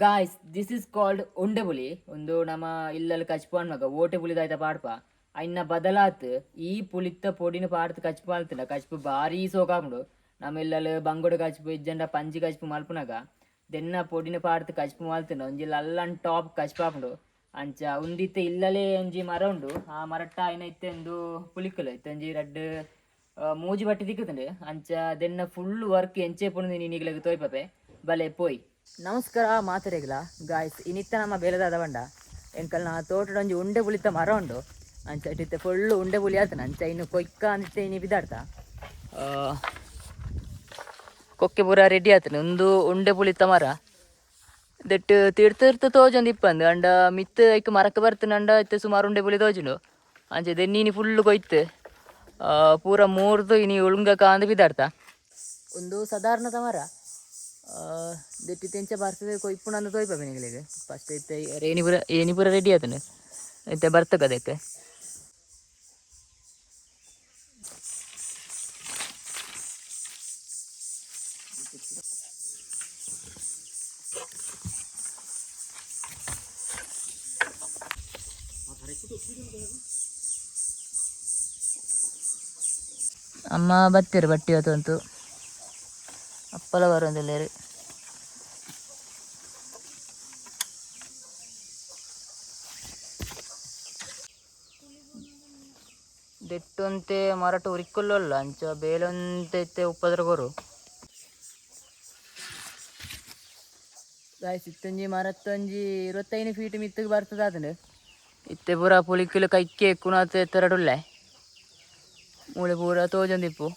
Guys this is called ಉಂಡೆ ಪುಲಿ ಒಂದು ನಮ್ಮ ಇಲ್ಲಲ್ಲಿ ಕಚ್ಪಾನ್ ಮಗ ಓಟೆ ಪುಲಿದಾಯ್ತ ಪಾಡ್ಪ ಅನ್ನ ಬದಲಾತ್ ಈ ಪುಲಿತ್ತ ಪೊಡಿನ ಪಾಡ್ತ ಕಚ್ಪು ಅಲ್ತಿನ ಕಚ್ಪು ಭಾರಿ ಸೋಕಾಪುಂಡು ನಮ್ಮ ಇಲ್ಲಲ್ಲಿ ಬಂಗೋಡು ಕಚ್ಪು ಇಜ್ಜಂಡ ಪಂಜಿ ಕಚ್ಪು ಮಲ್ಪುನಾಗ ದೆನ್ನ ಪೊಡಿನ ಪಾಡ್ತ ಕಚ್ಪು ಮಲ್ತಿನ ಒಂಜಿಲ್ಲ ಅಲ್ಲನ್ ಟಾಪ್ ಕಚ್ಪಾಪುಂಡು ಅಂಚ ಉಂದಿತ್ತೆ ಇಲ್ಲಲೇ ಒಂಜಿ ಮರ ಉಂಡು ಆ ಮರಟ್ಟ ಆಯ್ನ ಇತ್ತೆ ಒಂದು ಪುಲಿಕ್ಕಲು ಇತ್ತೆ ಒಂಜಿ ರಡ್ಡ್ ಮೂಜಿ ಬಟ್ಟಿ ದಿಕ್ಕುತ್ತಂಡು ಅಂಚ ದೆನ್ನ ಫುಲ್ ವರ್ಕ್ ಎಂಚೆ ಪುಂಡು ನೀನಿಗ್ಲೆಗ್ ತೋಯ್ಪಪೆ ಬಲೆ ಪೋಯ್ ನಮಸ್ಕಾರ ಮಾತರೆಗ್ಲ ಗಾಯ್ಸ್ ಇನ್ನಿತ್ತ ನಮ್ಮ ಬೇಲೆದಾದ ಬಂಡ ಎಂಕಲ್ನ ತೋಟದ ಒಂಜಿ ಉಂಡೆ ಪುಲಿತ ಮರ ಉಂಡು ಅಂಚ ಇಟ್ಟಿತ್ತೆ ಫುಲ್ಲು ಉಂಡೆ ಪುಲಿ ಆತನ ಅಂಚ ಇನ್ನು ಕೊಯ್ಕ ಅಂದಿತ್ತೆ ಇನ್ನು ಬಿದ್ದಾಡ್ತ ಕೊಕ್ಕೆ ಪೂರ ರೆಡಿ ಆತನ ಒಂದು ಉಂಡೆ ಪುಲಿತ ಮರ ದೆಟ್ ತಿರ್ತಿರ್ತು ತೋಜೊಂದು ಇಪ್ಪಂದು ಅಂಡ ಮಿತ್ತು ಐಕ್ ಮರಕ್ಕೆ ಬರ್ತನ ಅಂಡ ಇತ್ತೆ ಸುಮಾರು ಉಂಡೆ ಪುಲಿ ತೋಜುಂಡು ಅಂಚೆ ದೆನ್ನೀನಿ ಫುಲ್ಲು ಕೊಯ್ತು ಪೂರ ಮೂರ್ದು ಇನಿ ಉಳುಂಗಕ ಅಂದು ಬಿದ್ದಾಡ್ತ ಒಂದು ಸಾಧಾರಣದ ಮರ ದೆಟ್ಟಿ ತೆಂಚ ಬರ್ತದೆ ಕೊಯ್ಪುಣ ಅಂದು ತೋಯ್ಪ ನಿಗಳಿಗೆ ಫಸ್ಟ್ ಐತೆ ಏನಿಪುರ ರೆಡಿ ಆತನು ಐತೆ ಬರ್ತಕ ಅದಕ್ಕೆ ಅಮ್ಮ ಬತ್ತೀರು ಬಟ್ಟಿ ಹೊತ್ತಂತು ಅಪ್ಪಲ ಬರೋದಿಲ್ಲ ದೆಟ್ಟೊಂತೆ ಮರಟ ಉರಿಕೊಲ್ಲಲ್ಲ ಅಂಚ ಬೇಲೊಂತೆ ಉಪ್ಪದ್ರ ಕೊರು ಗಾಯ್ಸ್ ಇತ್ತೊಂಜಿ ಮರತ್ತೊಂಜಿ 25 ಫೀಟ್ ಮಿತ್ತಿಗೆ ಬರ್ತದ ಅದನ್ನು ಇತ್ತೆ ಪೂರ ಪುಳಿಕಿಲು ಕೈಕ್ಕೆ ಕುಣಾತ ಎತ್ತರಡುಲ್ಲೆ ಮೂಳೆ ಪೂರ ತೋಜೊಂದಿಪ್ಪು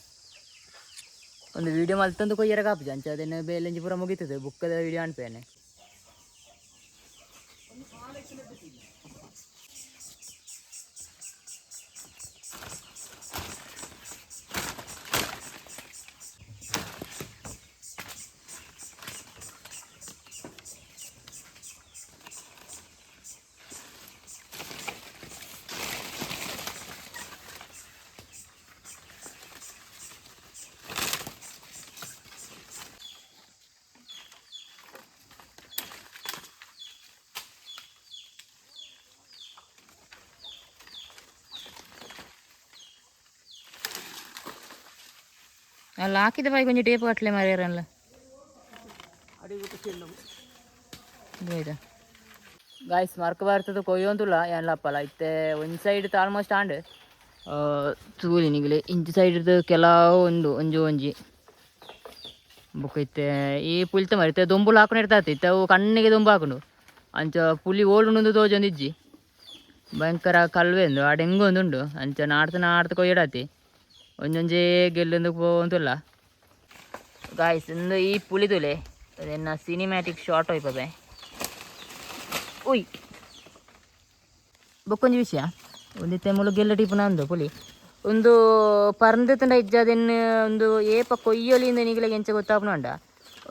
ಒಂದು ವೀಡಿಯೋ ಮಲ್ತೊಂದು ಕೊಯ್ಯರ ಕಾಪು ಅಂಚ ಅದನ್ನು ಬೇಲೆಂಜಿ ಪೂರ ಮುಗಿತದೆ ಬುಕ್ಕದ ವೀಡಿಯೋ ಅನ್ಪೇನೆ ಅಲ್ಲ ಹಾಕಿದ ಬಾಯಿ ಕೊಂಚ ಟೇಪ್ ಕಟ್ಲೆ ಮಾರ್ಯಾರಲ್ಲ ಗಾಯ್ಸ್ ಮರ್ಕ ಬರ್ತದೆ ಕೊಯ್ಯೊಂದುಲ್ಲ ಏನಲ್ಲಪ್ಪಲ್ಲ ಇತ್ತೆ ಒಂದು ಸೈಡ್ ಆಲ್ಮೋಸ್ಟ್ ಆಂಡ್ ತೂಲಿನಿಗ್ಲಿ ಇಂಚು ಸೈಡ್ದು ಕೆಲವು ಒಂಜಿ ಬುಕ್ ಇತ್ತೆ ಈ ಪುಲ್ತ ಮರಿತೆ ದೊಂಬುಲು ಹಾಕೊಂಡು ಇರ್ತಾತಿ ಇತ್ತೆ ಅವು ಕಣ್ಣಿಗೆ ದೊಂಬು ಹಾಕೊಂಡು ಅಂಚ ಪುಲಿ ಓಲ್ಡು ತೋಜೊಂದಿಜ್ಜಿ ಭಯಂಕರ ಕಲ್ವೆಂದು ಆಡ ಹೆಂಗೊಂದುಂಡು ಅಂಚ ನಾಡ್ತು ಕೊಯ್ಯಡಾತಿ ಒಂದೊಂಜೇ ಗೆಲ್ಲೊಂದು ಪೋವಂತುಲ್ಲ ಗಾಯ್ಸ್ ಇಂದು ಈ ಪುಲಿದುಲೆ ಅದನ್ನ ಸಿನಿಮ್ಯಾಟಿಕ್ ಶಾರ್ಟ್ ಹೋಯ್ಪಬೆ ಉಯ್ ಬೊಕ್ಕೊಂಜಿ ವಿಷಯ ಒಂದಿತ್ತೆ ಮುಳು ಗೆಲ್ಲ ಟಿಪ್ಪುನ ಅಂದು ಪುಲಿ ಒಂದು ಪರಂದ ತಂಡ ಇಜ್ಜದನ್ನು ಒಂದು ಏಪ ಕೊಯ್ಯೊಲಿಂದ ನಿಗಲಿಗೆ ಎಂಚ ಗೊತ್ತಾಪುನ ಅಂಡ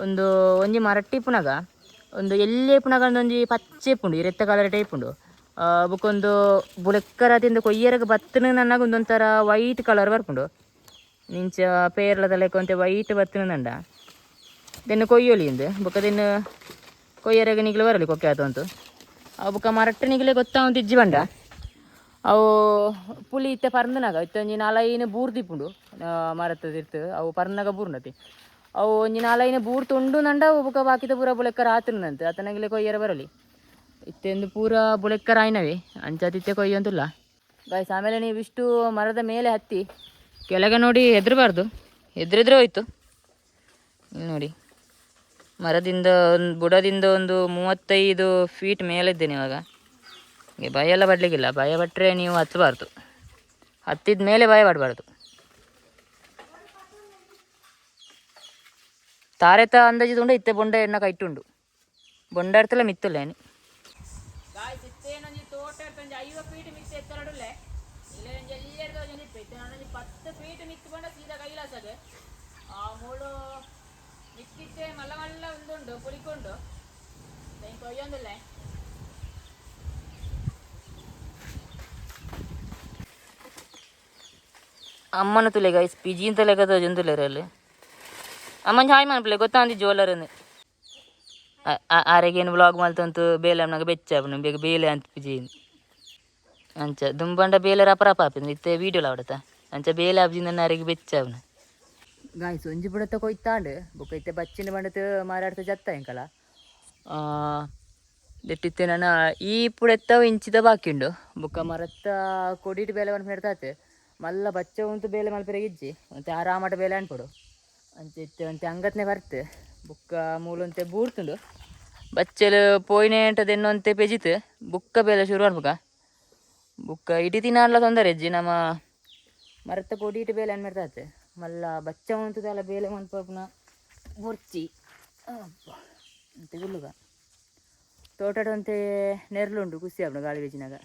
ಒಂದು ಒಂಜಿ ಮರಟ್ಟಿಪ್ಪುನಾಗ ಒಂದು ಎಲ್ಲೇ ಪುನಗ ಒಂದೊಂಜಿ ಪಚ್ಚೆ ಪುಂಡು ಈ ರೆತ್ತ ಕಲರ್ ಟೈಪ್ ಉಂಡು ಬುಕ್ಕೊಂದು ಬುಲೆಕ್ಕರ ತಿಂದು ಕೊಯ್ಯರಗೆ ಬತ್ತನ ನನ್ನಾಗ ಒಂದೊಂಥರ ವೈಟ್ ಕಲರ್ ಬರ್ಪುಂಡು ನಿಂಚ ಪೇರ್ಲದ ಲೆಕ್ಕ ವೈಟ್ ಬತ್ತನ ನಂಡ ದೆನ್ನು ಕೊಯ್ಯೊಲಿಂದು ಬುಕ್ಕ ದೆನ್ನು ಕೊಯ್ಯರಗೆ ನಿಗ್ಲು ಬರಲಿ ಕೊಕ್ಕೆ ಆತಂತು ಅವು ಬುಕ್ಕ ಮರಟ್ಟ ನಿಗ್ಲೆ ಗೊತ್ತಾವಂತ ಇಜ್ಜಿ ಬಂಡ ಅವು ಪುಲಿ ಇತ್ತೆ ಪರ್ಂದನಾಗ ಇತ್ತೊಂಜಿ 4 ಬೂರ್ದಿಪ್ಪುಂಡು ಮರತ್ತದಿರ್ತು ಅವು ಪರ್ನಾಗ ಬೂರ್ನತಿ ಅವು ಒಂಜಿ 4 ಬೂರ್ ತುಂಡು ನಂಡ ಅವು ಬುಕ್ಕ ಬಾಕಿದ ಪೂರ ಬುಲೆಕ್ಕರ ಆತನಂತೆ ಆತನಗಿಲೆ ಕೊಯ್ಯರ ಬರಲಿ ಇತ್ತೆಂದು ಪೂರ ಬುಲೆಕ್ಕರ ಆಯ್ನವೆ ಅಂಚತಿತ್ತೆ ಕೊಯ್ಯಂತುಲ್ಲ ಗಾಯ್ಸ್ ಆಮೇಲೆ ನೀವು ಇಷ್ಟು ಮರದ ಮೇಲೆ ಹತ್ತಿ ಕೆಳಗೆ ನೋಡಿ ಹೆದ್ರಬಾರ್ದು ಹೆದ್ರಿದ್ರೆ ಹೋಯ್ತು ಇಲ್ಲಿ ನೋಡಿ ಮರದಿಂದ ಒಂದು ಬುಡದಿಂದ ಒಂದು 35 ಫೀಟ್ ಮೇಲಿದ್ದೇನೆ ಇವಾಗ ಭಯ ಎಲ್ಲ ಪಡಲಿಕ್ಕಿಲ್ಲ ಭಯ ಪಟ್ಟರೆ ನೀವು ಹತ್ತಬಾರ್ದು ಹತ್ತಿದ ಮೇಲೆ ಭಯ ಪಡಬಾರ್ದು ತಾರೆತ ಅಂದಾಜು ತುಂಡು ಇತ್ತೆ ಬೊಂಡ ಎಣ್ಣ ಕೈಟುಂಡು ಬೊಂಡ ಇರ್ತಲ್ಲ ಮಿತ್ತುಲ್ಲೇನು ತೋಟ 50 ಫೀಟ್ ಮಿತ್ತು ಎತ್ತರಡುಲ್ಲೆ ಇಲ್ಲ 10 ಫೀಟ್ ಮಿತ್ತು ಬಂಡ ಸೀದಾ ಕೈಲಾಸಗೆ ಆ ಮೂಳು ಮಿಕ್ಕಿತ್ತೆ ಮಲ್ಲ ಉಂದುಂಡು ಪುಲಿಕೊಂಡು ಕೊಯ್ಯೊಂದಿಲ್ಲ ಅಮ್ಮನ ತುಲೆ ಗೈಸ್ ಪಿಜಿನ್ ತಲೆಗದ ಜಂತುಲೇರಲ್ಲಿ ಅಮ್ಮನ ಹಾಯ್ ಮನಪ್ಲೆ ಗೊತ್ತಾ ಅಂದಿ ಜೋಲರನ್ನು ಆರೆಗೇನು ವ್ಲಾಗ್ ಮಲ್ತಂತು ಬೇಲೆ ನಮಗೆ ಬೆಚ್ಚಾಪನು ಬೇಗ ಬೇಲೆ ಅಂತ ಪಿಜೀನಿ ಅಂಚ ದುಂಬಂಡ ಬೇಲೆ ರಪ ರಪ ಆಪಿನ ಇತ್ತೆ ವೀಡಿಯೋಲ ಆವಡತ ಅಂಚ ಬೇಲೆ ಆಪ್ಜಿ ನನ್ನ ಅರೆಗೆ ಬೆಚ್ಚಾವನು ಗಾಯ್ಸ್ ಒಂಜಿ ಬುಡತ್ತ ಕೊಯ್ತಾಂಡು ಬುಕ್ಕ ಇತ್ತೆ ಬಚ್ಚಿನ ಬಂಡತು ಮಾರಾಡ್ತ ಜತ್ತ ಎಂಕಲ ದೆಟ್ಟಿತ್ತೆ ನನ್ನ ಈ ಪುಡೆತ್ತವು ಇಂಚಿದ ಬಾಕಿಂಡು ಬುಕ್ಕ ಮರತ್ತ ಕೊಡಿಟ್ಟು ಬೇಲೆ ಮಲ್ಪು ನೆಡ್ತಾತೆ ಮಲ್ಲ ಬಚ್ಚ ಉಂಟು ಬೇಲೆ ಮಲ್ಪೆರೆಗೆ ಇಜ್ಜಿ ಮತ್ತೆ ಆರಾಮಟ ಬೇಲೆ ಅನ್ಪಡು ಅಂಚೆ ಇತ್ತೆ ಒಂತೆ ಅಂಗತ್ನೆ ಬರ್ತೆ ಬುಕ್ಕ ಮೂಲಂತೆ ಬೂರ್ತುಂಡು ಬಚ್ಚಲು ಪೋಯ್ನೆ ಅಂಟದೆನ್ನೊಂತೆ ಪೆಜಿತು ಬುಕ್ಕ ಬೇಲೆ ಶುರು ಅನ್ಪುಗ ಬುಕ್ಕ ಇಡೀ ತಿನ್ನಾಡ್ಲ ತೊಂದರೆ ಅಜ್ಜಿ ನಮ್ಮ ಮರತ್ತ ಕೊಡಿಟ್ಟು ಬೇಲೆ ಅನ್ ಮಾಡ್ತಾತೆ ಮಲ್ಲ ಬಚ್ಚ ಉಂಟುದಲ್ಲ ಬೇಲೆ ಮಲ್ಪನ ಮುರ್ಚಿ ಅಂತೆ ಗುಲ್ಲುಗ ತೋಟಡಂತೆ ನೆರ್ಲುಂಡು ಖುಷಿ ಆಗ್ನು ಗಾಳಿ ಬೀಜಿನಾಗ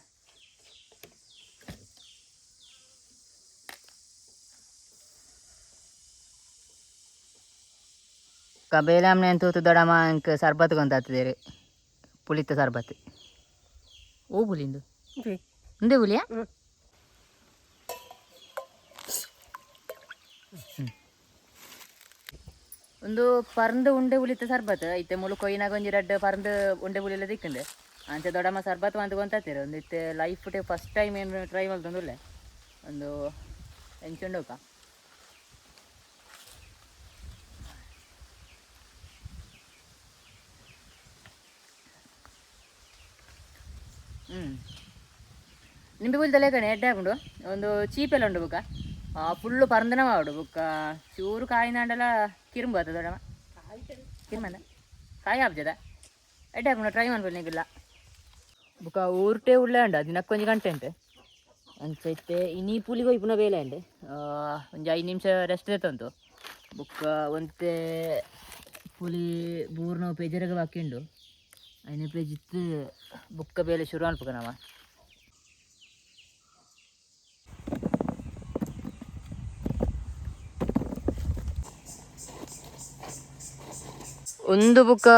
ಬೇಲಾಮ್ನೆ ಅಂತ ದೊಡಮ್ಮ ಅಂಕ ಸರ್ಬತ್ ಕೊಂತಾತಿದ್ದೇವೆ ಪುಳಿತ ಸರ್ಬತ್ ಓ ಪುಲಿಂದು ಮುಂದೆ ಪುಲಿಯಾ ಒಂದು ಪರಂದು ಉಂಡೆ ಪುಲಿತ ಸರ್ಬತ್ ಐತೆ ಮುಳು ಕೊಯ್ನಾಗ ಒಂಜಿ ರಡ್ಡು ಪರಂದು ಉಂಡೆ ಪುಲಿ ಎಲ್ಲ ದಿಕ್ಕಂಡೆ ಅಂಚ ದೊಡ್ಡಮ್ಮ ಸರ್ಬತ್ ಅಂತ ಕೊಂತಾತೀರ ಒಂದು ಇತ್ತೆ ಲೈಫ್ ಟೇ ಫಸ್ಟ್ ಟೈಮ್ ಏನು ಟ್ರೈ ಮಾಡ್ತಂದುಲ್ಲೆ ಒಂದು ಎಂಚುಂಡೋಕ ನಿಂಬೆ ಪುಲಿತಲೇ ಕಣೆ ಎಡ್ಡೆ ಹಾಕೊಂಡು ಒಂದು ಚೀಪೆಲ್ಲ ಉಂಡು ಬುಕ್ಕ ಫುಲ್ಲು ಪರಂದನ ಮಾಡು ಬುಕ್ಕ ಚೂರು ಕಾಯಿನಾಂಡೆಲ್ಲ ಕಿರುಂಬು ಆತ ದೊಡ್ಡಮ್ಮ ಕಿರುಮಂದ ಕಾಯಿ ಹಾಬ್ಜದ ಎಡ್ಡೆ ಹಾಕೊಂಡು ಟ್ರೈ ಮಾಡ್ಬೋದು ನಿಂಗಿಲ್ಲ ಬುಕ್ಕ ಊರ್ಟೆ ಉಳ್ಳೆ ಉಂಡ ದಿನಕ್ಕೊಂಜಿ ಗಂಟೆ ಉಂಟು ಅಂಚೈತೆ ಇನ್ನೀ ಪುಲಿಗೆ ಹೋಗಿ ಪುನಃ ಬೇಲೆ ಉಂಡು ಒಂದು 5 ನಿಮಿಷ ರೆಸ್ಟ್ ಇರ್ತಂತು ಬುಕ್ಕ ಒಂತೆ ಪುಲಿ ಬೂರ್ನ ಪೆಜರಗ ಬಾಕಿಂಡು അതിനെ പെജിത്ത് ബുക്ക പേല ശുരു അൽപ്പക്കണമ ಒಂದು ಬುಕ್ಕ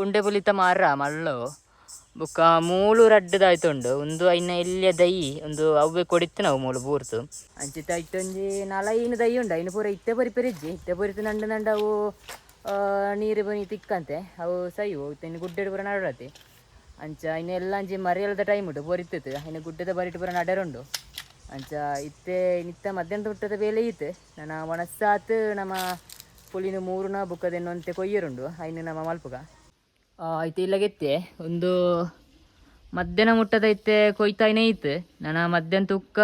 ಉಂಡೆ ಪುಲಿತ ಮಾರ ಮಳ್ಳು ಬುಕ್ಕ ಮೂಳು ರಡ್ಡದಾಯ್ತುಂಡು ಒಂದು ಐನ ಎಲ್ಲಿಯ ದೈ ಒಂದು ಅವ್ವೆ ಕೊಡಿತ್ತು ನಾವು ಮೂಳು ಬೂರ್ತು ಅಂಚಿತ್ತ ಐತೊಂಜಿ 4-5 ದೈ ಉಂಡು ಐನು ಪೂರ ಇತ್ತೆ ಪರಿಪೆರಿಜ್ಜಿ ಇತ್ತೆ ಪರಿತು ನಂಡು ಅವು ನೀರು ಬನಿ ತಿಕ್ಕಂತೆ ಅವು ಸೈವು ಇನ್ನು ಗುಡ್ಡೆಡು ಪೂರ ನಡರತಿ ಅಂಚ ಇನ್ನೆಲ್ಲ ಅಂಚಿ ಮರಿಯಲ್ದ ಟೈಮ್ ಉಂಟು ಪೊರಿತ್ತಿತ್ತು ಇನ್ನು ಗುಡ್ಡದ ಬರಿಟ್ಟು ಪೂರ ನಡರುಂಡು ಅಂಚ ಇತ್ತೆ ನಿತ್ತ ಮಧ್ಯಾಹ್ನ ಹುಟ್ಟದ ಬೇಲೆ ಇತ್ತು ನನ್ನ ಒಣಸಾತ್ ನಮ್ಮ ಪುಲಿನ 3 ಬುಕ್ಕದೆನ್ನೊಂತೆ ಕೊಯ್ಯರುಂಡು ಐನು ನಮ್ಮ ಮಲ್ಪುಗ ಐತೆ ಇಲ್ಲ ಗೆತ್ತೆ ಒಂದು ಮಧ್ಯಾಹ್ನ ಮುಟ್ಟದ ಐತೆ ಕೊಯ್ತಾಯ್ನೇ ಇತ್ತು ನನ್ನ ಮಧ್ಯಾಹ್ನ ತುಕ್ಕ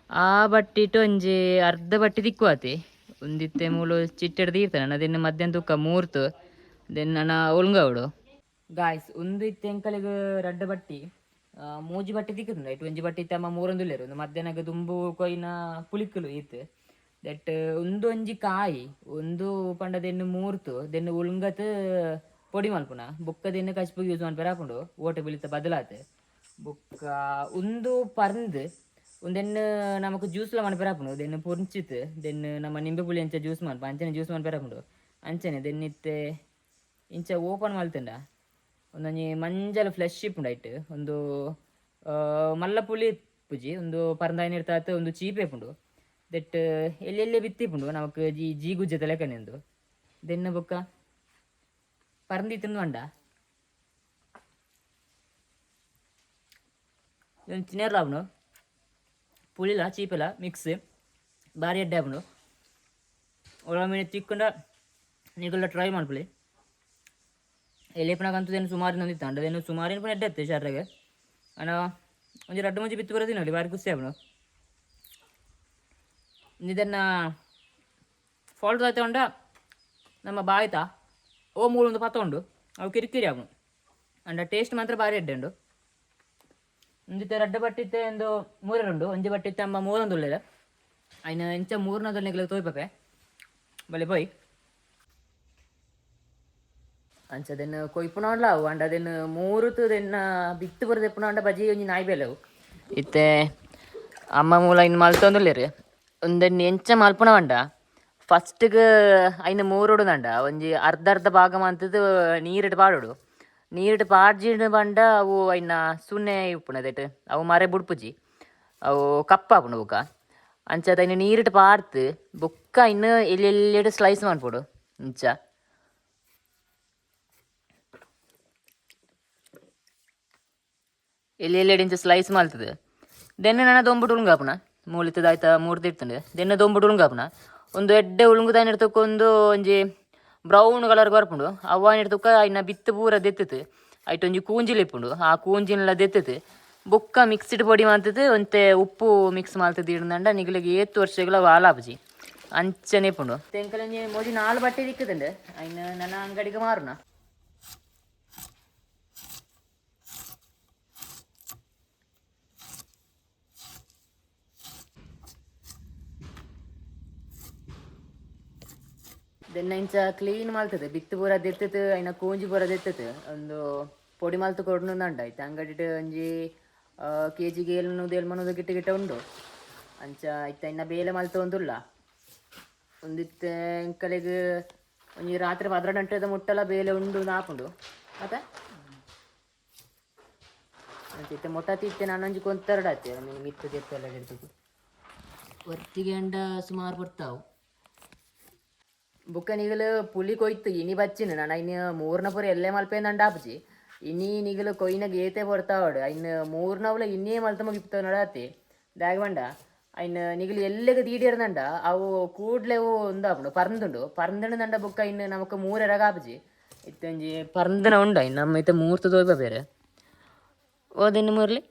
ಆ ಬಟ್ಟಿಟ್ಟು ಒಂಜಿ ಅರ್ಧ ಬಟ್ಟಿ ತಿಕ್ಕುವಾತಿ ಒಂದಿತ್ತೆ ಮೂಲು ಚಿಟ್ಟೆಡ್ದು ಇರ್ತಾನೆ ಅದನ್ನು ಮಧ್ಯಾಹ್ನ ತುಕ್ಕ ಮೂರ್ತು ದೆನ್ ನನ್ನ ಒಲ್ಗವಡು ಗಾಯ್ಸ್ ಒಂದು ಇತ್ತೆ ಎಂಕಲಿಗೆ ರಡ್ಡ ಬಟ್ಟಿ ಮೂಜಿ ಬಟ್ಟೆ ತಿಕ್ಕುದು ಐಟು ಒಂಜಿ ಬಟ್ಟೆ ಇತ್ತಮ್ಮ 3 ಒಂದು ಮಧ್ಯಾಹ್ನಗ ದುಂಬು ಕೊಯ್ನ ಪುಳಿಕ್ಕಲು ಇತ್ತು ದಟ್ ಒಂದು ಒಂಜಿ ಕಾಯಿ ಒಂದು ಪಂಡದೆನ್ನು ಮೂರ್ತು ದೆನ್ನು ಉಳ್ಗತ್ പൊടി മൽപ്പുന ബുക്ക തന്നെ കച്ചിപ്പ് യൂസ് മൽപ്പര ആപ്പുണ്ടു ഓട്ട ബിളിത്ത ബദലാത്ത് ബുക്ക ಒಂದು ಪರ್ಂದು ಒಂದೆನ್ನು ನಮಕ್ ಜ್ಯೂಸ್ಲ ಮನ್ಪೆರ ಆಪುಂಡು ದೆನ್ನು ಪೊಂಚಿತ್ ದೆನ್ನು ನಮ್ಮ ನಿಂಬೆ ಪುಳಿ ಅಂಚ ಜ್ಯೂಸ್ ಮನ್ಪ ಅಂಚನೆ ಜ್ಯೂಸ್ ಮನ್ಪೆರ ಆಪುಂಡು ಅಂಚನೆ ದೆನ್ನಿತ್ತೆ ಇಂಚ ಓಪನ್ ಮಲ್ತಂಡ ಒಂದೊಂಜಿ ಮಂಜಲ್ ಫ್ಲೆಶ್ ಇಪ್ಪುಂಡು ಐಟ್ ಒಂದು ಮಲ್ಲ ಪುಳಿ ಪುಜಿ ಒಂದು ಪರಂದಾಯಿನ ಇರ್ತಾತ್ ಒಂದು ಚೀಪೆ ಇಪ್ಪುಂಡು ದಟ್ ಎಲ್ಲೆಲ್ಲೇ ಬಿತ್ತಿಪ್ಪುಂಡು ನಮಕ್ ಜೀ ಗುಜ್ಜದ ಲೆಕ್ಕನೆಂದು ದೆನ್ನು ಬೊಕ್ಕ ಪರಂದಿತ್ತನ್ನು ಅಂಡ ಇದೊಂದು ಚಿನ್ನರ್ ಲಾಭನು ಪುಳಿಲ ಚೀಪೆಲ ಮಿಕ್ಸ್ ಭಾರಿ ಎಡ್ಡೆ ಆಪುಂಡು ಒಳ ಮೀನು ತಿಕ್ಕೊಂಡ ನೀವೆಲ್ಲ ಟ್ರೈ ಮಾಡ್ಕೊಳ್ಳಿ ಎಲೆಪನಾಗಂತೂ ಏನು ಸುಮಾರು ನಂದಿತ್ತು ಅಂಡದೇನು ಸುಮಾರು ಏನು ಎಡ್ಡೆ ಇತ್ತು ಶಾರ್ರಾಗೆ ಅಣ್ಣ ಒಂದು 2-3 ಬಿತ್ತು ಬರೋದಿ ನೋಡಿ ಭಾರಿ ಖುಷಿ ಆಪುಂಡು ಇದನ್ನು ಫಾಲ್ಟ್ ಆಯ್ತಾ ಉಂಡ ನಮ್ಮ ಬಾಯ್ತಾ ಓ ಮೂಳೊಂದು ಪತ್ತ ಉಂಡು ಅವು ಕಿರಿಕಿರಿ ಆಪುಂಡು ಅಂಡ ಟೇಸ್ಟ್ ಮಾತ್ರ ಭಾರಿ ಎಡ್ಡೆ ಉಂಡು ಒಂದಿತ್ತೆ ರಡ್ಡ ಬಟ್ಟಿತ್ತೆ ಒಂದು 3 ಉಂಡು ಒಂಜಿ ಬಟ್ಟಿತ್ತೆ ಅಮ್ಮ 3 ಉಳ್ಳೆದ ಅಯ್ನ ಎಂಚ 3 ತೋಯ್ಪೆ ಬಲೆ ಪೋಯ್ ಅಂಚದನ್ನು ಕೊಯ್ಪುನೋಡ್ಲ ಅವು ಅಂಡ ಅದನ್ನು 3 ದೆನ್ನ ಬಿತ್ತು ಬರೋದು ಎಪ್ಪುನ ಬಜಿ ಒಂಜಿ ನಾಯಿ ಬೇಲೆವು ಇತ್ತೆ ಅಮ್ಮ ಮೂಲ ಇನ್ನು ಮಲ್ತೊಂದುಲ್ಲೇರಿ ಒಂದನ್ನು ಎಂಚ ಮಲ್ಪುನ ಅಂಡ ಫಸ್ಟ್ಗೆ ಐನ 3 ಉಡುದಂಡ ಒಂಜಿ ಅರ್ಧ ಭಾಗ ಮಂತದ್ದು ನೀರಿಟ್ಟು ಪಾಡೋಡು ನೀರಿಟ್ಟು ಪಾಡ್ಜಿಡ್ ಬಂಡ ಅವು ಐನ ಸುನ್ನೆ ಉಪ್ಪುನ ದಟ್ ಅವು ಮರೆ ಬುಡ್ಪುಜಿ ಅವು ಕಪ್ಪಾಪುಂಡು ಬುಕ್ಕ ಅಂಚದ ಐನ ನೀರಿಟ್ಟು ಪಾಡ್ತು ಬುಕ್ಕ ಇನ್ನು ಎಲ್ಲೆಲ್ಲೆಡು ಸ್ಲೈಸ್ ಮಾಡ್ಪೋಡು ಇಂಚ ಎಲ್ಲಿ ಎಲ್ಲೆಡಿಂಚ ಸ್ಲೈಸ್ ಮಾಡ್ತದೆ ದೆನ್ನೆ ನನ್ನ ದೊಂಬುಟ್ಟು ಉಳುಂಗಾಪುನ ಮೂಲಿತದಾಯ್ತ ಮೂರ್ತಿ ಇರ್ತಂಡೆ ದೆನ್ನೆ ದೊಂಬುಟ್ಟು ಉಳುಂಗಾಪುನ ಒಂದು ಎಡ್ಡೆ ಉಳುಂಗುದಾಯಿನ ಇರ್ತಕ್ಕೊಂದು ಒಂಜಿ ಬ್ರೌನ್ ಕಲರ್ ಬರ್ಪುಂಡು ಅವಾಯಿನ ಇರ್ತಕ್ಕ ಇನ್ನ ಬಿತ್ತು ಪೂರ ದೆತ್ತದು ಐಟ್ ಒಂಜಿ ಕೂಂಜಿಲ್ ಇಪ್ಪುಂಡು ಆ ಕೂಂಜಿನೆಲ್ಲ ದೆತ್ತದು ಬೊಕ್ಕ ಮಿಕ್ಸ್ಡ್ ಪೊಡಿ ಮಾಡ್ತದೆ ಒಂತೆ ಉಪ್ಪು ಮಿಕ್ಸ್ ಮಾಡ್ತದೆ ಇಡ್ದಂಡ ನಿಗಲಿಗೆ 7 ವರ್ಷಗಳ ವಾಲಾಪಜಿ ಅಂಚನೆ ಇಪ್ಪುಂಡು ತೆಂಕಲಂಜಿ ಮೋಜಿ 4 ಬಟ್ಟೆ ದಿಕ್ಕದಂಡೆ ಅಯ್ನ ನನ್ನ ಅಂಗಡಿಗೆ ಮಾರುನ ದೆನ್ನ ಇಂಚ ಕ್ಲೀನ್ ಮಾಡ್ತದೆ ಬಿತ್ತು ಪೂರ ದೆತ್ತದು ಐನ ಕೂಂಜಿ ಪೂರ ದೆತ್ತದು ಒಂದು ಪೊಡಿ ಮಲ್ತು ಕೊಡ್ನುಂದಂಡ ಆಯ್ತು ಅಂಗಡಿ ಒಂಜಿ ಕೆಜಿಗೆ 700 ಗಿಟ್ಟ ಗಿಟ್ಟ ಉಂಡು ಅಂಚ ಆಯ್ತು ಇನ್ನ ಬೇಲೆ ಮಲ್ತು ಒಂದುಲ್ಲ ಒಂದಿತ್ತೆ ಎಂಕಲೆಗ್ ಒಂಜಿ ರಾತ್ರಿ 12 ಗಂಟೆದ ಮುಟ್ಟಲ ಬೇಲೆ ಉಂಡು ನಾಪುಂಡು ಮತ್ತೆ ಅಂಚಿತ್ತೆ ಮೊಟ್ಟ ತಿತ್ತೆ ನಾನೊಂಜಿ ಕೊಂತರಡು ಆಯ್ತು ಮಿತ್ತು ತೆಪ್ಪೆಲ್ಲ ಹಿಡ್ದು ಒತ್ತಿಗೆ ಅಂಡ ಸುಮಾರು ಬರ್ತಾವು ಬುಕ್ಕ ನಿಗಲು ಪುಲಿ ಕೊಯ್ತು ಇನಿ ಬಚ್ಚಿನ ನಾನು ಐನು 3ನ ಪೂರ ಎಲ್ಲೇ ಮಲ್ಪೇಂದಂಡ ಆಪುಜಿ ಇನಿ ನಿಗಲು ಕೊಯ್ನ ಗೇತೆ ಬರ್ತಾವಡು ಐನು 3ನವ್ಲ ಇನ್ನೇ ಮಲ್ತಮ ಗಿಪ್ತಾವ ನಡಾತಿ ದಾಗ ಬಂಡ ಐನು ನಿಗಲು ಎಲ್ಲೆಗ ತೀಡಿರ್ದಂಡ ಅವು ಕೂಡ್ಲೆವು ಉಂದಾಪುಂಡು ಪರಂದುಂಡು ಬುಕ್ಕ ಇನ್ನು ನಮಕ್ 3 ಎರಗ ಆಪುಜಿ ಇತ್ತೊಂಜಿ ಪರಂದನ ಉಂಡ ಇನ್ನು ನಮ್ಮ ಇತ್ತ 3 ತೋಯ್ಪ ಬೇರೆ ಓದಿನ್ನು ಮೂರ್ಲಿ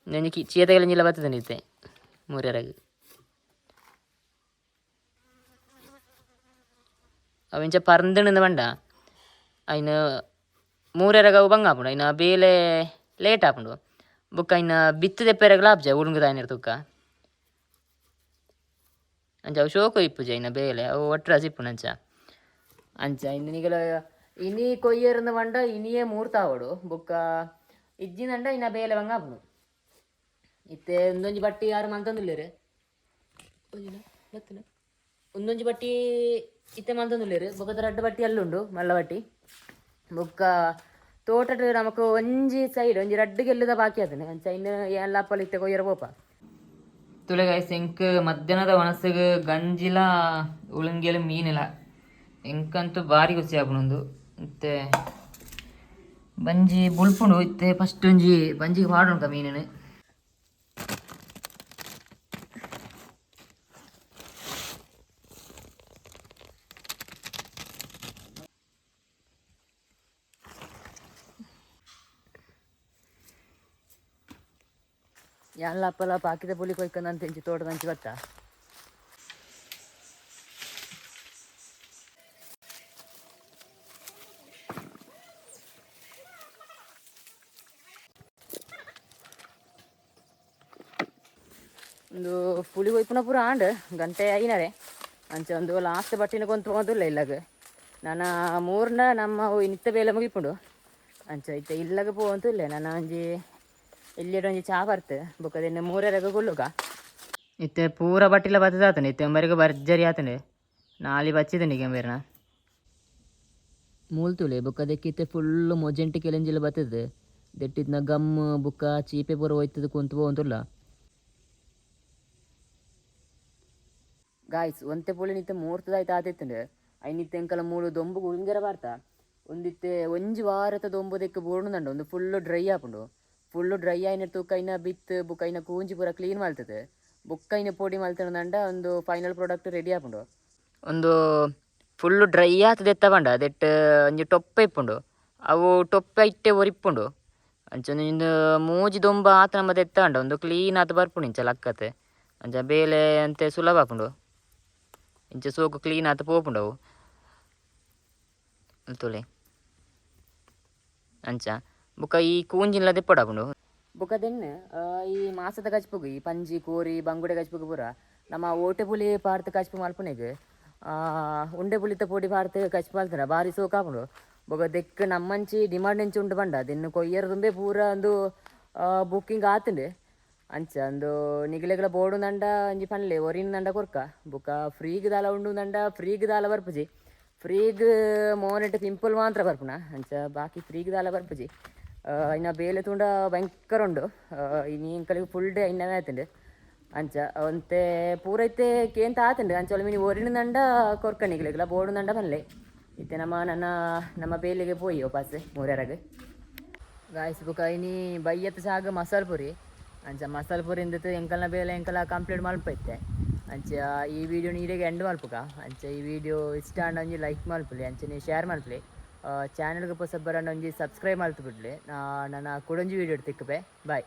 ನನಗೆ ಚೀತೆಗಲಿಂಜಿಲ್ಲ ಬರ್ತದೆ ನಿತ್ತೆ 3 ಎರಗ ಅವಿಂಚ ಪರಂದಣ ಬಂಡ ಐನು 3 ಎರಗ ಬಂಗಾಪುಂಡು ಐನ ಬೇಲೆ ಲೇಟ್ ಆಪುಂಡು ಬುಕ್ಕ ಐನ ಬಿತ್ತು ತೆಪ್ಪೆರಗಲ ಆಪ್ಜ ಉಳುಂಗುದಾಯಿನ ತುಕ್ಕ ಅಂಚ ಅವು ಶೋಕು ಇಪ್ಪುಜಿ ಐನ ಬೇಲೆ ಅವು ಒಟ್ರ ಸಿಪ್ಪುಂಡು ಅಂಚ ಇನ್ನು ನಿಗಲ ಇನಿ ಕೊಯ್ಯರ್ನ ಬಂಡ ಇನಿಯೇ 3 ತಾವಡು ಬುಕ್ಕ ಇಜ್ಜಿನಂಡ ಇನ್ನ ಬೇಲೆ ಬಂಗಾಪುಂಡು ಇತ್ತೆ ಒಂದೊಂಜಿ ಬಟ್ಟಿ ಯಾರು ಮಂತಂದುಲ್ಲೇರು ಒಂದೊಂಜಿ ಬಟ್ಟಿ ಇತ್ತೆ ಮಂತಂದುಲ್ಲೇರು ಬೊಕ್ಕದ 2 ಬಟ್ಟಿ ಅಲ್ಲುಂಡು ಮಲ್ಲ ಬಟ್ಟಿ ಬೊಕ್ಕ ತೋಟಡ್ ನಮಕ್ ಒಂಜಿ ಸೈಡ್ ಒಂಜಿ 2 ಗೆಲ್ಲುದ ಬಾಕಿ ಆತನೆ ಅಂಚ ಇನ್ನು ಎಲ್ಲ ಅಪ್ಪಲು ಇತ್ತೆ ಕೊಯ್ಯರ ಪೋಪ ತುಳೆಗಾಯ್ ಎಂಕ್ ಮಧ್ಯಾಹ್ನದ ಒಣಸಗ್ ಗಂಜಿಲ ಉಳುಂಗಿಯಲು ಮೀನಿಲ್ಲ ಎಂಕಂತೂ ಭಾರಿ ಖುಷಿ ಆಪುಂಡು ಮತ್ತೆ ಬಂಜಿ ಬುಲ್ಪುಂಡು ಇತ್ತೆ ಫಸ್ಟ್ ಒಂಜಿ ಬಂಜಿಗೆ ಪಾಡುಂಟ ಮೀನನು ಎಲ್ಲ ಅಪ್ಪಲ ಪಾಕಿದ ಪುಲಿ ಕೊಯ್ಕೊಂಡಂತ ಇಂಚಿ ತೋಟದಂಚಿ ಗೊತ್ತಾ ಒಂದು ಪುಲಿ ಕೊಯ್ಪುನ ಪೂರ ಆಂಡ್ ಗಂಟೆ ಐನರೆ ಅಂಚ ಒಂದು ಲಾಸ್ಟ್ ಬಟ್ಟಿನ ಕೊಂತ ಹೋದಿಲ್ಲ ಇಲ್ಲಾಗ ನಾನು 3ನ ನಮ್ಮ ನಿತ್ತ ಬೇಲೆ ಮುಗಿಪುಂಡು ಅಂಚ ಇತ್ತೆ ಇಲ್ಲಾಗ ಪೋವಂತೂ ಇಲ್ಲ ನಾನು ಒಂಜಿ ಎಲ್ಲಿಯೊಂಜಿ ಚಾ ಬರ್ತೆ ಬೊಕ್ಕದೆನ್ನ 3 ಎರಗ ಕೊಲ್ಲುಗ ಇತ್ತೆ ಪೂರ ಬಟ್ಟಿಲ ಬತ್ತದ ಆತನೆ ಇತ್ತೆ ಒಂಬರಿಗೆ ಬರ್ಜರಿ ಆತನೆ ನಾಲಿ ಬಚ್ಚಿದನಿಗೆ ಕೆಂಬೇರನ ಮೂಲ್ತುಳೆ ಬೊಕ್ಕದಕ್ಕಿತ್ತೆ ಫುಲ್ಲು ಮೊಜೆಂಟಿ ಕೆಲೆಂಜಿಲ ಬತ್ತದ ದೆಟ್ಟಿದ್ನ ಗಮ್ ಬುಕ್ಕ ಚೀಪೆ ಪೂರ ಹೋಯ್ತದ ಕುಂತು ಹೋಗಂತುಲ್ಲ ಗಾಯ್ಸ್ ಒಂತೆ ಪುಳಿ ನಿತ್ತೆ 3 ಆಯ್ತು ಆತೈತಂಡೆ ಐನಿತ್ತೆ ಎಂಕಲ 3 ದೊಂಬು ಉಳಿಂಗರ ಬಾರ್ತ ಒಂದಿತ್ತೆ ಒಂಜಿ ವಾರತ ದೊಂಬುದಕ್ಕೆ ಬೋರ್ನುಂಡ ಒಂದು ಫುಲ್ಲು ಡ್ರೈ ಆಪುಂಡು ಫುಲ್ಲು ಡ್ರೈ ಆಯ್ನ ತೂಕ ಐನ ಬಿತ್ತು ಬುಕ್ಕ ಐನ ಕೂಂಜಿ ಪೂರ ಕ್ಲೀನ್ ಮಾಡ್ತದೆ ಬುಕ್ಕ ಐನ ಪೊಡಿ ಮಲ್ತಂಡ ಒಂದು ಫೈನಲ್ ಪ್ರಾಡಕ್ಟ್ ರೆಡಿ ಆಪುಂಡು ಒಂದು ಫುಲ್ಲು ಡ್ರೈ ಆತದ ಎತ್ತವಂಡ ಅದೆಟ್ ಒಂಜಿ ಟೊಪ್ಪೆ ಇಪ್ಪುಂಡು ಅವು ಟೊಪ್ಪೆ ಇಟ್ಟೆ ಒರಿಪ್ಪುಂಡು ಅಂಚೊಂದು ಮೂಜಿ ದೊಂಬ ಆತ ನಮ್ಮದು ಎತ್ತವಂಡ ಒಂದು ಕ್ಲೀನ್ ಆತ ಬರ್ಪುಂಡು ಇಂಚ ಲಕ್ಕತೆ ಅಂಚ ಬೇಲೆ ಅಂತೆ ಸುಲಭ ಆಪುಂಡು ಇಂಚ ಸೋಕು ಕ್ಲೀನ್ ಆತ ಪೋಪುಂಡು ಅವು ತುಳಿ ಅಂಚ ಬುಕ್ಕ ಈ ಕೂಂಜಿನ್ಲ ದೆಪ್ಪಡಾಪುಂಡು ಬುಕ್ಕ ದೆನ್ನೆ ಈ ಮಾಸದ ಕಚ್ಪುಗು ಈ ಪಂಜಿ ಕೋರಿ ಬಂಗುಡೆ ಕಚ್ಪುಗು ಪೂರ ನಮ್ಮ ಓಟೆ ಪುಲಿ ಪಾರ್ತ್ ಕಚ್ಪು ಮಲ್ಪುನೆಗ್ ಉಂಡೆ ಪುಲಿತ ಪೊಡಿ ಪಾರ್ತ್ ಕಚ್ಪು ಮಲ್ತನ ಭಾರಿ ಸೋಕಾಪುಂಡು ಬೊಕ ದೆಕ್ ನಮ್ಮಂಚಿ ಡಿಮಾಂಡ್ ಎಂಚಿ ಉಂಡು ಬಂಡ ದೆನ್ನು ಕೊಯ್ಯರ ತುಂಬೆ ಪೂರ ಒಂದು ಬುಕ್ಕಿಂಗ್ ಆತುಂಡು ಅಂಚ ಒಂದು ನಿಗಲೆಗಳ ಬೋಡುಂದಂಡ ಒಂಜಿ ಪನ್ಲೆ ಒರಿನಂಡ ಕೊರ್ಕ ಬುಕ್ಕ ಫ್ರೀಗ್ ದಾಲ ಉಂಡುಂದಂಡ ಫ್ರೀಗ್ ದಾಲ ಬರ್ಪುಜಿ ಫ್ರೀಗ್ ಮೋನೆಟ್ ಪಿಂಪಲ್ ಮಾತ್ರ ಬರ್ಪುನ ಅಂಚ ಬಾಕಿ ಫ್ರೀಗ್ ದಾಲ ಬರ್ಪುಜಿ ಇನ್ನ ಬೇಲೆ ತುಂಡ ಭಯಂಕರ ಉಂಡು ಇನಿ ಇಂಕಲಿಗೆ ಫುಲ್ ಡೇ ಇನ್ನವೇ ಆಯ್ತಂಡು ಅಂಚ ಒಂತೆ ಪೂರೈತೆ ಕೇಂತ ಆತಂಡು ಅಂಚ ಒಳ ಮಿನಿ ಒರಿನಂಡ ಕೊರ್ಕ ನಿಗಲೆಗಳ ಬೋಡುಂದಂಡ ಪನ್ಲೆ ಇತ್ತೆ ನಮ್ಮ ಬೇಲೆಗೆ ಪೋಯಿ ವಾಪಸ್ 3 ಎರಗ ಗಾಯ್ಸ್ ಬುಕ್ಕ ಇನಿ ಬೈಯತ್ ಸಾಗ ಮಸಾಲ ಪುರಿ ಅಂಚ ಮಸಾಲ ಪುರಿ ಇಂದತ್ತು ಎಂಕಲ್ನ ಬೇಲೆ ಎಂಕಲ ಕಂಪ್ಲೀಟ್ ಮಲ್ಪೈತೆ ಅಂಚ ಈ ವಿಡಿಯೋ ನೀರಿಗೆ ಎಂಡ್ ಮಲ್ಪುಗ ಅಂಚ ಈ ವಿಡಿಯೋ ಇಷ್ಟ ಅಂಡ ಒಂಜಿ ಲೈಕ್ ಮಲ್ಪಲಿ ಅಂಚ ನೀವು ಶೇರ್ ಮಲ್ಪಲಿ ಚಾನಲ್ಗೆ ಪೊಸ ಬರೋಣ ಒಂಜಿ ಸಬ್ಸ್ಕ್ರೈಬ್ ಮಲ್ತು ಬಿಡ್ಲಿ ನನ್ನ ಕೊಡೊಂಜಿ ವಿಡಿಯೋ ತಿಕ್ಕಪೆ ಬಾಯ್.